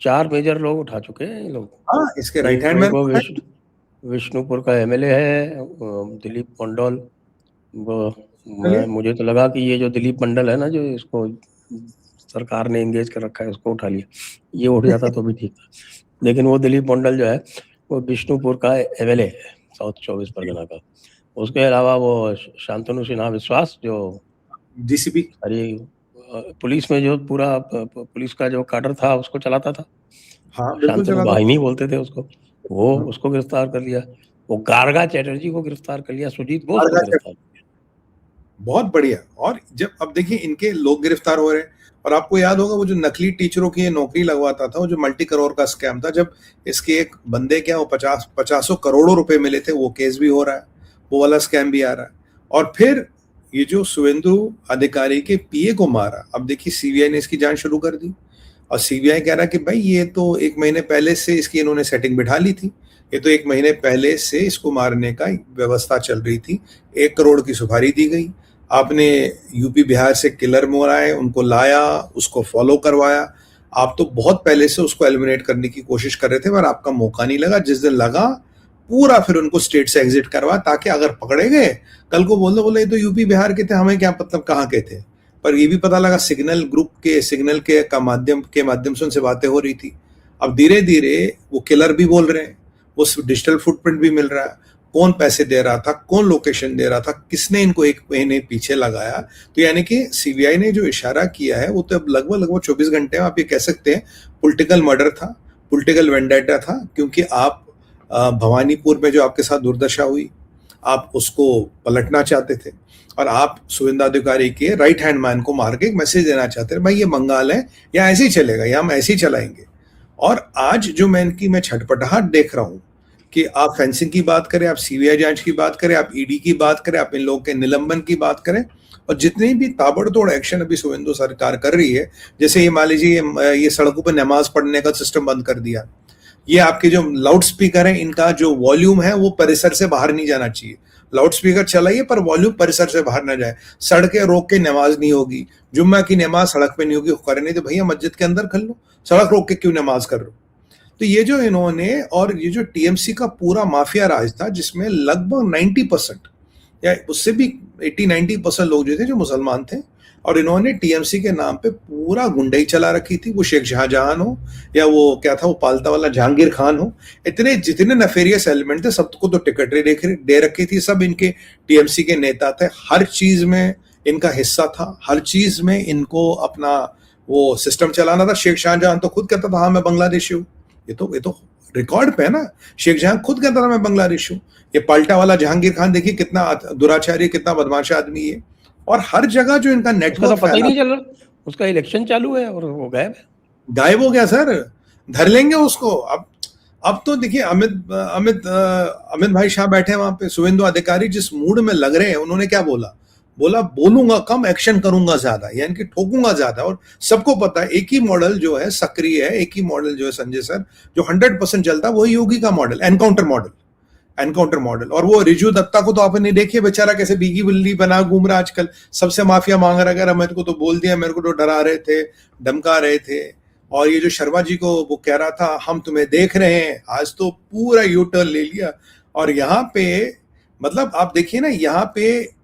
4 major लोग उठा चुके हैं ये लोग। हाँ, इसके राइट हैंड मैन वो विष्णुपुर का एमएलए है दिलीप मंडल। मुझे तो लगा कि ये जो दिलीप मंडल है ना, जो इसको सरकार ने एंगेज कर रखा है, उसको उठा लिया, ये उठ जाता तो भी ठीक था। लेकिन वो दिलीप मंडल जो है वो विष्णुपुर का एमएलए है, साउथ 24 परगना का। उसके अलावा वो शांतनु सिन्हा विश्वास जो डीसीपी, अरे पुलिस में जो पूरा पुलिस का जो काडर था उसको चलाता था। हाँ बिल्कुल शांतनु चलाता। वाहिनी बोलते थे उसको, वो उसको गिरफ्तार कर लिया। वो गार्गा चैटर्जी को गिरफ्तार कर लिया, सुजीत बोस को गिरफ्तार कर लिया। बहुत बढ़िया। और जब अब देखिए इनके लोग गिरफ्तार हो रहे हैं, और आपको याद होगा वो जो नकली टीचरों की नौकरी लगवाता था, वो जो मल्टी करोड़ का स्कैम था, जब इसके एक बंदे क्या वो 50 करोड़ों रुपए मिले थे, वो केस भी हो रहा है, वो वाला स्कैम भी आ रहा है। और फिर ये जो शुभेंदु अधिकारी के पीए को मारा, अब देखिए सीबीआई ने इसकी जांच शुरू कर दी, और सीबीआई कह रहा है कि भाई ये तो 1 महीने पहले से इसकी इन्होंने सेटिंग बिठा ली थी, ये तो 1 महीने पहले से इसको मारने का व्यवस्था चल रही थी, 1 करोड़ की सुपारी दी गई, आपने यूपी बिहार से किलर मोराए, उनको लाया, उसको फॉलो करवाया, आप तो बहुत पहले से उसको एलिमिनेट करने की कोशिश कर रहे थे, पर आपका मौका नहीं लगा। जिस दिन लगा पूरा फिर उनको स्टेट से एग्जिट करवा, ताकि अगर पकड़े गए कल को बोले ये तो यूपी बिहार के थे, हमें क्या मतलब कहाँ के थे। पर ये भी पता लगा सिग्नल ग्रुप के सिग्नल के माध्यम से उनसे बातें हो रही थी। अब धीरे धीरे वो किलर भी बोल रहे हैं, वो डिजिटल फुटप्रिंट भी मिल रहा है, कौन पैसे दे रहा था, कौन लोकेशन दे रहा था, किसने इनको 1 महीने पीछे लगाया। तो यानी कि सीबीआई ने जो इशारा किया है वो तो अब लगभग 24 घंटे में आप ये कह सकते हैं पॉलिटिकल मर्डर था, पॉलिटिकल वेंडेटा था, क्योंकि आप भवानीपुर में जो आपके साथ दुर्दशा हुई, आप उसको पलटना चाहते थे, और आप शुभेंदु अधिकारी के राइट हैंड मैन को मार के एक मैसेज देना चाहते थे, भाई ये बंगाल है, या ऐसे ही चलेगा, या हम ऐसे ही चलाएंगे। और आज जो मैं छटपटाहट देख रहा हूं कि आप फेंसिंग की बात करें, आप सीबीआई जांच की बात करें, आप ईडी की बात करें, आप इन लोगों के निलंबन की बात करें, और जितने भी ताबड़तोड़ एक्शन अभी शुभेंदु सरकार कर रही है, जैसे ये मान लीजिए ये सड़कों पर नमाज पढ़ने का सिस्टम बंद कर दिया, ये आपके जो लाउड स्पीकर है इनका जो वॉल्यूम है वो परिसर से बाहर नहीं जाना चाहिए, लाउड स्पीकर चलाइए पर वॉल्यूम परिसर से बाहर ना जाए, सड़कें रोक के नमाज नहीं होगी, जुम्मा की नमाज सड़क पे नहीं होगी, करे नहीं तो भैया मस्जिद के अंदर कर लो, सड़क रोक के क्यों नमाज कर रहे हो। तो ये जो इन्होंने, और ये जो टीएमसी का पूरा माफिया राज था, जिसमें लगभग 90% या उससे भी 80-90% लोग जो थे जो मुसलमान थे, और इन्होंने टीएमसी के नाम पे पूरा गुंडई चला रखी थी, वो शेख शाहजहां हो या वो क्या था वो पालता वाला जहांगीर खान हो, इतने जितने नफेरियस एलिमेंट थे सबको तो टिकट दे रखी थी, सब इनके टीएमसी के नेता थे, हर चीज में इनका हिस्सा था, हर चीज में इनको अपना वो सिस्टम चलाना था। शेख शाहजहां तो खुद कहता था हाँ मैं बांग्लादेशी हूँ, ये तो रिकॉर्ड पे है ना, शेख जहां खुद कहता था मैं बांग्लादेशी हूँ। ये पाल्टा वाला जहांगीर खान देखिए कितना दुराचारी, कितना बदमाश आदमी है, और हर जगह जो इनका नेटवर्क तो पता ही नहीं चल रहा, उसका इलेक्शन चालू है और वो गायब हो गया सर, धर लेंगे उसको। अब तो देखिए अमित भाई शाह बैठे वहां पे, शुभेंदु अधिकारी जिस मूड में लग रहे हैं, उन्होंने क्या बोला बोलूंगा कम, एक्शन करूंगा ज्यादा, यानी कि ठोकूंगा ज्यादा। और सबको पता है एक ही मॉडल जो है सक्रिय है, एक ही मॉडल जो है संजय सर जो 100% चलता है, वही योगी का मॉडल, एनकाउंटर मॉडल। और वो रिजू दत्ता को तो आपने देखिए बेचारा कैसे बीगी बिल्ली बना घूम रहा आजकल, सबसे माफिया मांग रहा, अगर मेरे को तो बोल दिया, मेरे को तो डरा रहे थे, धमका रहे थे। और ये जो शर्मा जी को वो कह रहा था हम तुम्हें देख रहे हैं, आज तो पूरा यू टर्न ले लिया। और यहाँ पे मतलब आप देखिए ना, यहाँ पे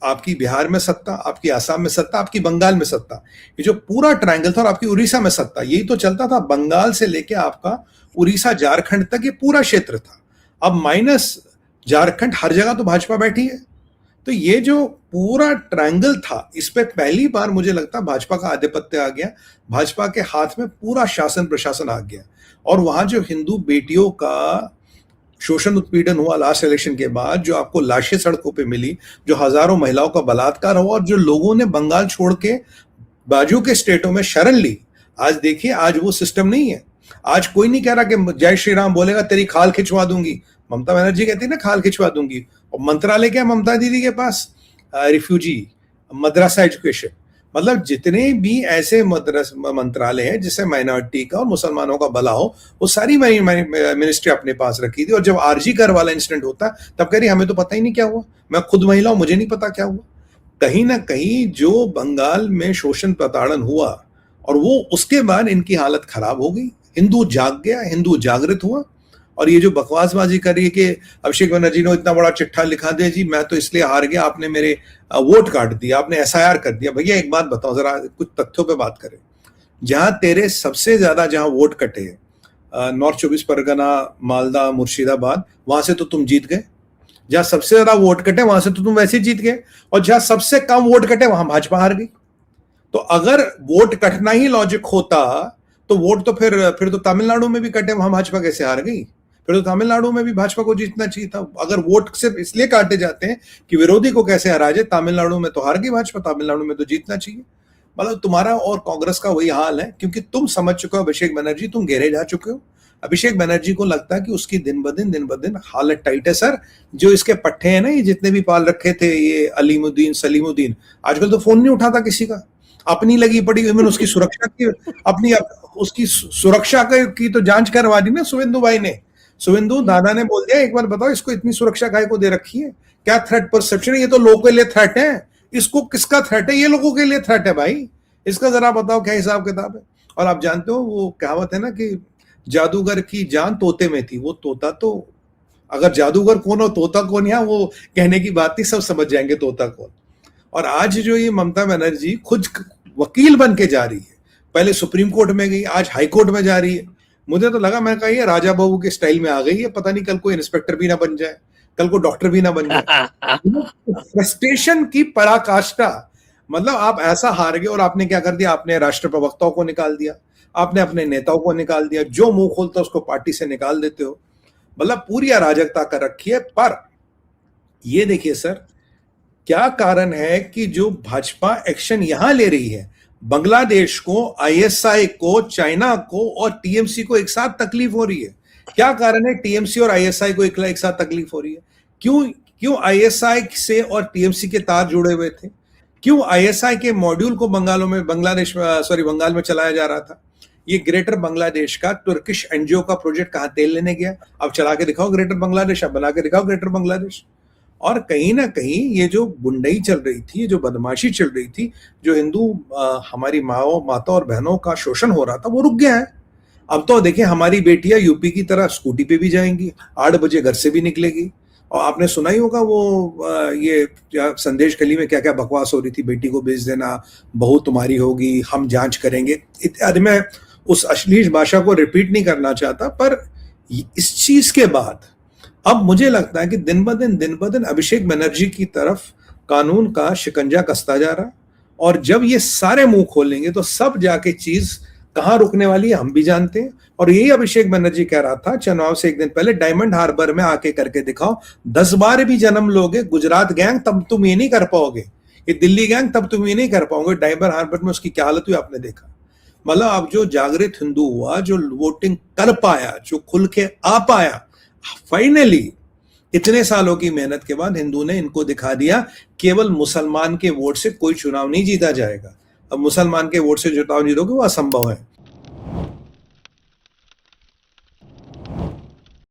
आपकी बिहार में सत्ता, आपकी आसाम में सत्ता, आपकी बंगाल में सत्ता, ये जो पूरा ट्रायंगल था, और आपकी उड़ीसा में सत्ता, यही तो चलता था। बंगाल से लेके आपका उड़ीसा झारखंड तक ये पूरा क्षेत्र था। अब माइनस झारखंड, हर जगह तो भाजपा बैठी है। तो ये जो पूरा ट्रायंगल था, इस पे पहली बार मुझे लगता भाजपा का आधिपत्य आ गया, भाजपा के हाथ में पूरा शासन प्रशासन आ गया। और वहां जो हिंदू बेटियों का शोषण उत्पीड़न हुआ लास्ट इलेक्शन के बाद, जो आपको लाशें सड़कों पे मिली, जो हजारों महिलाओं का बलात्कार हुआ, और जो लोगों ने बंगाल छोड़ के बाजू के स्टेटों में शरण ली, आज देखिए आज वो सिस्टम नहीं है। आज कोई नहीं कह रहा कि जय श्री राम बोलेगा तेरी खाल खिंचवा दूंगी, ममता बनर्जी कहती है ना खाल खिंचवा दूंगी। और मंत्रालय क्या ममता दीदी के पास, रिफ्यूजी मद्रासा एजुकेशन, मतलब जितने भी ऐसे मंत्रालय हैं जिससे माइनॉरिटी का और मुसलमानों का भला हो, वो सारी मिनिस्ट्री अपने पास रखी थी। और जब आरजी कर वाला इंसिडेंट होता तब कह रही हमें तो पता ही नहीं क्या हुआ, मैं खुद महिला हूं, मुझे नहीं पता क्या हुआ। कहीं ना कहीं जो बंगाल में शोषण प्रताड़न हुआ, और वो उसके बाद इनकी हालत खराब हो गई, हिंदू जाग गया, हिंदू जागृत हुआ। और ये जो बकवासबाजी कर रही है कि अभिषेक बनर्जी ने इतना बड़ा चिट्ठा लिखा दिया, जी मैं तो इसलिए हार गया, आपने मेरे वोट काट दिया, आपने एसआईआर कर दिया। भैया एक बात बताओ, जरा कुछ तथ्यों पे बात करें। जहां तेरे सबसे ज्यादा जहां वोट कटे, नॉर्थ 24 परगना, मालदा, मुर्शिदाबाद, वहां से तो तुम जीत गए। जहां सबसे ज्यादा वोट कटे वहां से तो तुम वैसे जीत गए, और जहां सबसे कम वोट कटे वहां भाजपा हार गई। तो अगर वोट कटना ही लॉजिक होता तो वोट तो फिर तो तमिलनाडु में भी कटे, वहां भाजपा कैसे हार गई? फिर तो तमिलनाडु में भी भाजपा को जीतना चाहिए था। अगर वोट सिर्फ इसलिए काटे जाते हैं कि विरोधी को कैसे हरा जाए, तमिलनाडु में तो हार गई भाजपा, तमिलनाडु में तो जीतना चाहिए। मतलब तुम्हारा और कांग्रेस का वही हाल है, क्योंकि तुम समझ चुके हो अभिषेक बनर्जी, तुम गहरे जा चुके हो। अभिषेक बनर्जी को लगता है कि उसकी दिन ब दिन हालत टाइट है। सर जो इसके पट्टे हैं ना, ये जितने भी पाल रखे थे, ये अलीमुद्दीन, सलीमुद्दीन, आजकल तो फोन नहीं उठाता किसी का, अपनी लगी पड़ी। इवन उसकी सुरक्षा की, अपनी उसकी सुरक्षा की तो जांच करवा दी ना शुवेंदु भाई ने। शुवेंदु दादा ने बोल दिया, एक बार बताओ इसको इतनी सुरक्षा काहे को दे रखी है, क्या थ्रेट परसेप्शन है? ये तो लोगों के लिए थ्रेट है, इसको किसका थ्रेट है? ये लोगों के लिए थ्रेट है भाई, इसका जरा बताओ क्या हिसाब किताब है। और आप जानते हो वो कहावत है ना कि जादूगर की जान तोते में थी, वो तोता तो, अगर जादूगर कौन हो तोता कौन, यहाँ वो कहने की बात नहीं, सब समझ जाएंगे तोता कौन। और आज जो ये ममता बनर्जी खुद वकील बन के जा रही है, पहले सुप्रीम कोर्ट में गई, आज हाई कोर्ट में जा रही है। मुझे तो लगा, मैं कहा ये राजा बाबू के स्टाइल में आ गई है, पता नहीं कल को इंस्पेक्टर भी ना बन जाए, कल को डॉक्टर भी ना बन जाए। फ्रस्ट्रेशन की पराकाष्ठा। मतलब आप ऐसा हार गए और आपने क्या कर दिया, आपने राष्ट्र प्रवक्ताओं को निकाल दिया, आपने अपने नेताओं को निकाल दिया, जो मुंह खोलता उसको पार्टी से निकाल देते हो। मतलब पूरी अराजकता कर रखी है। पर ये देखिए सर, क्या कारण है कि जो भाजपा एक्शन यहां ले रही है, बांग्लादेश को, आईएसआई को, चाइना को और टीएमसी को एक साथ तकलीफ हो रही है। क्या कारण है टीएमसी और आईएसआई को एक साथ तकलीफ हो रही है? क्यों आईएसआई से और टीएमसी के तार जुड़े हुए थे? क्यों आईएसआई के मॉड्यूल को बंगाल में चलाया जा रहा था? ये ग्रेटर बांग्लादेश का तुर्किश एनजीओ का प्रोजेक्ट कहां तेल लेने गया? अब चला के दिखाओ ग्रेटर बांग्लादेश, अब बना के दिखाओ ग्रेटर बांग्लादेश। और कहीं ना कहीं ये जो गुंडई चल रही थी, जो बदमाशी चल रही थी, जो हिंदू हमारी माता और बहनों का शोषण हो रहा था, वो रुक गया है। अब तो देखिए हमारी बेटियां यूपी की तरह स्कूटी पे भी जाएंगी, 8 बजे घर से भी निकलेगी। और आपने सुना ही होगा वो ये संदेश खली में क्या क्या बकवास हो रही थी, बेटी को भेज देना, बहू तुम्हारी होगी, हम जांच करेंगे इत्यादि। मैं उस अश्लील भाषा को रिपीट नहीं करना चाहता, पर इस चीज के बाद अब मुझे लगता है कि दिन ब दिन अभिषेक बनर्जी की तरफ कानून का शिकंजा कसता जा रहा। और जब ये सारे मुंह खोलेंगे तो सब जाके चीज कहां रुकने वाली है हम भी जानते हैं। और यही अभिषेक बनर्जी कह रहा था चुनाव से एक दिन पहले, डायमंड हार्बर में आके करके दिखाओ, 10 बार भी जन्म लोगे गुजरात गैंग तब तुम ये नहीं कर पाओगे, ये दिल्ली गैंग तब तुम ये नहीं कर पाओगे। डायमंड हार्बर में उसकी क्या हालत हुई आपने देखा। मतलब अब जो जागृत हिंदू हुआ, जो वोटिंग कर पाया, जो खुल के आ पाया, फाइनली इतने सालों की मेहनत के बाद हिंदू ने इनको दिखा दिया केवल मुसलमान के वोट से कोई चुनाव नहीं जीता जाएगा। अब मुसलमान के वोट से चुनाव जीतोगे वो असंभव है।